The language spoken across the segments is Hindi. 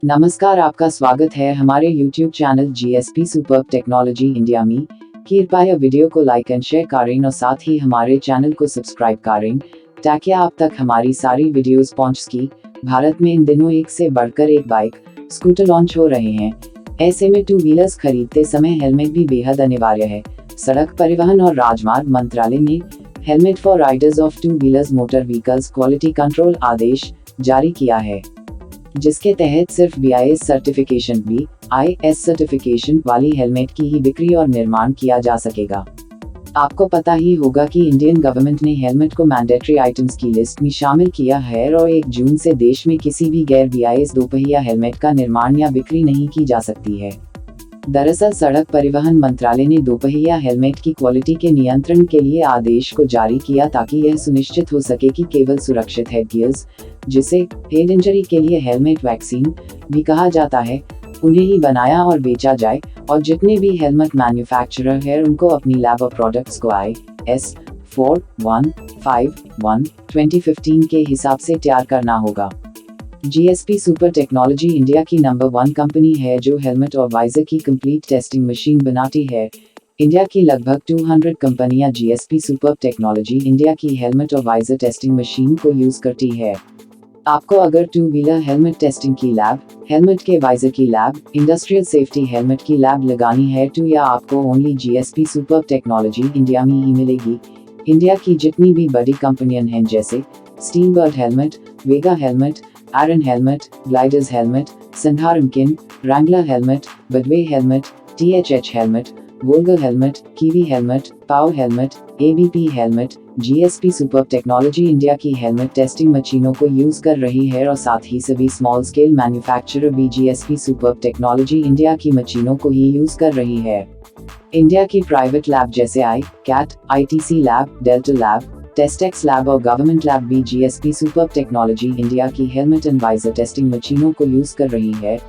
नमस्कार, आपका स्वागत है हमारे YouTube channel GSP superb technology India में। कृपया वीडियो को लाइक एंड शेयर करें और साथ ही हमारे चैनल को सब्सक्राइब करें ताकि आप तक हमारी सारी वीडियोस पहुंच सके। भारत में इन दिनों एक से बढ़कर एक बाइक, स्कूटर लॉन्च हो रहे हैं। ऐसे में टू व्हीलर्स खरीदते समय हेलमेट भी बेहद अनिवार्य है। सड़क परिवहन और राजमार्ग मंत्रालय ने helmet for riders of two wheelers motor vehicles quality control आदेश जारी किया है, जिसके तहत सिर्फ BIS सर्टिफिकेशन BIS सर्टिफिकेशन वाली हेलमेट की ही बिक्री और निर्माण किया जा सकेगा। आपको पता ही होगा कि इंडियन गवर्नमेंट ने हेलमेट को मैंडेटरी आइटम्स की लिस्ट में शामिल किया है और 1 जून से देश में किसी भी गैर BIS दोपहिया हेलमेट का निर्माण या बिक्री नहीं की जा सकती है। दरअसल सड़क परिवहन मंत्रालय ने दोपहिया हेलमेट की क्वालिटी के नियंत्रण के लिए आदेश को जारी किया ताकि यह सुनिश्चित हो सके कि केवल सुरक्षित हेड गियर्स, जिसे हेड इंजरी के लिए हेलमेट वैक्सीन भी कहा जाता है, उन्हें ही बनाया और बेचा जाए और जितने भी हेलमेट मैन्युफैक्चरर हैं उनको अपनी लैब और प्रोडक्ट्स को IS 4151 2015 के हिसाब से तैयार करना होगा। GSP सुपर टेक्नोलॉजी इंडिया की नंबर 1 कंपनी है जो हेलमेट और वाइजर की कंप्लीट टेस्टिंग मशीन बनाती है। इंडिया की लगभग 200 कंपनियां GSP सुपर टेक्नोलॉजी इंडिया की हेलमेट और वाइजर टेस्टिंग मशीन को यूज करती है। आपको अगर टू व्हीलर हेलमेट टेस्टिंग की लैब, हेलमेट के वाइजर की लैब, इंडस्ट्रियल सेफ्टी हेलमेट की लैब लगानी है तो या आपको only GSP super technology India में ही मिलेगी। इंडिया की जितनी भी बड़ी कंपनियां हैं जैसे Steelbird helmet, Vega helmet, Iron helmet, Gliders helmet, संधारमकिन, रैंगलर हेलमेट, बडवे हेलमेट, THH हेलमेट, वोल्गर helmet, Kiwi helmet, Power helmet, ABP helmet, GSP super technology India की हेलमेट टेस्टिंग मशीनों को यूज कर रही है और साथ ही सभी स्मॉल स्केल मैन्युफैक्चरर भी GSP सुपर टेक्नोलॉजी इंडिया की मशीनों को ही यूज कर रही है। इंडिया की प्राइवेट लैब जैसे CAT, ITC lab, delta lab, Testex lab और गवर्नमेंट लैब भी GSP सुपर टेक्नोलॉजी इंडिया की हेलमेट एंड वाइजर टेस्टिंग मशीनों को यूज कर रही है।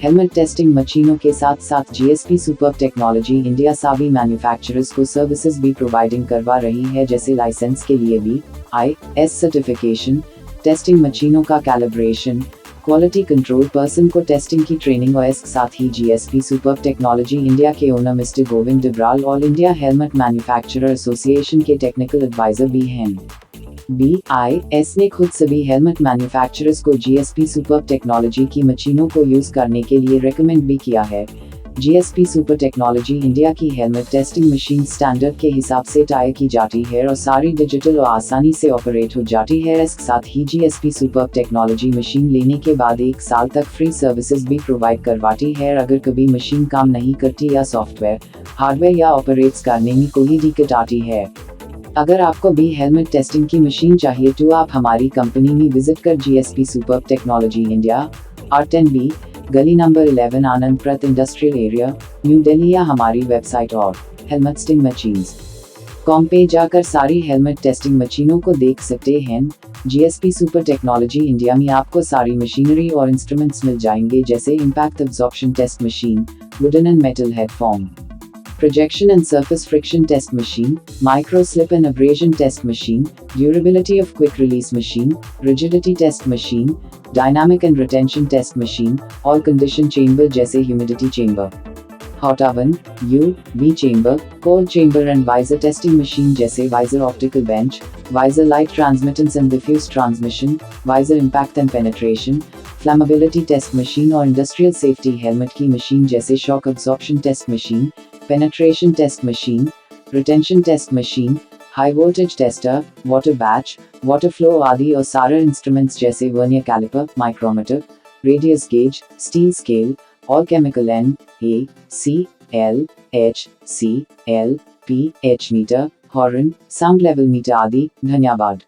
हेलमेट टेस्टिंग मशीनों के साथ साथ GSP सुपर टेक्नोलॉजी इंडिया सभी मैन्युफैक्चरर्स को सर्विसेज भी प्रोवाइडिंग करवा रही है, जैसे लाइसेंस के लिए BIS सर्टिफिकेशन, टेस्टिंग मशीनों का कैलिब्रेशन, क्वालिटी कंट्रोल पर्सन को टेस्टिंग की ट्रेनिंग और इसके साथ ही GSP सुपर टेक्नोलॉजी इंडिया के owner mister Govind Dibral all India helmet manufacturer association के टेक्निकल एडवाइजर भी हैं। BIS ने खुद सभी हेलमेट मैन्युफैक्चरर्स को GSP सुपर टेक्नोलॉजी की मशीनों को यूज करने के लिए रेकमेंड भी किया है। GSP सुपर टेक्नोलॉजी इंडिया की हेलमेट टेस्टिंग मशीन स्टैंडर्ड के हिसाब से टायर की जाती है और सारी डिजिटल और आसानी से ऑपरेट हो जाती है। इसके साथ ही GSP सुपर टेक्नोलॉजी मशीन लेने के बाद 1 साल तक फ्री सर्विसेज भी प्रोवाइड करवाती है। अगर कभी मशीन काम नहीं करती या सॉफ्टवेयर, हार्डवेयर या ऑपरेट्स करने में कोई दिक्कत आती है, अगर आपको भी हेलमेट टेस्टिंग की मशीन चाहिए तो आप हमारी कंपनी में विजिट कर GSP super technology India, R10B, गली नंबर 11, आनंद प्रत इंडस्ट्रियल एरिया, न्यू दिल्ली या हमारी वेबसाइट और हेलमेट टेस्टिंग मशीन्स कॉम पे जाकर सारी हेलमेट टेस्टिंग मशीनों को देख सकते हैं। GSP सुपर टेक्नोलॉजी इंडिया में आपको सारी मशीनरी और इंस्ट्रूमेंट्स मिल जाएंगे, जैसे impact absorption test machine, wooden and metal head form, projection and surface friction test machine, micro slip and abrasion test machine, durability of quick release machine, rigidity test machine, dynamic and retention test machine, all condition chamber जैसे humidity chamber, hot oven, UV chamber, cold chamber and visor testing machine जैसे visor optical bench, visor light transmittance and diffuse transmission, visor impact and penetration, flammability test machine और industrial safety helmet की मशीन जैसे shock absorption test machine, penetration test machine, retention test machine, high voltage tester, water batch, water flow आदि और सारे इंस्ट्रूमेंट्स जैसे vernier caliper, micrometer, radius gauge, steel scale, और chemical NaCl, HCl, pH meter, horn, sound level meter आदि। धन्यवाद।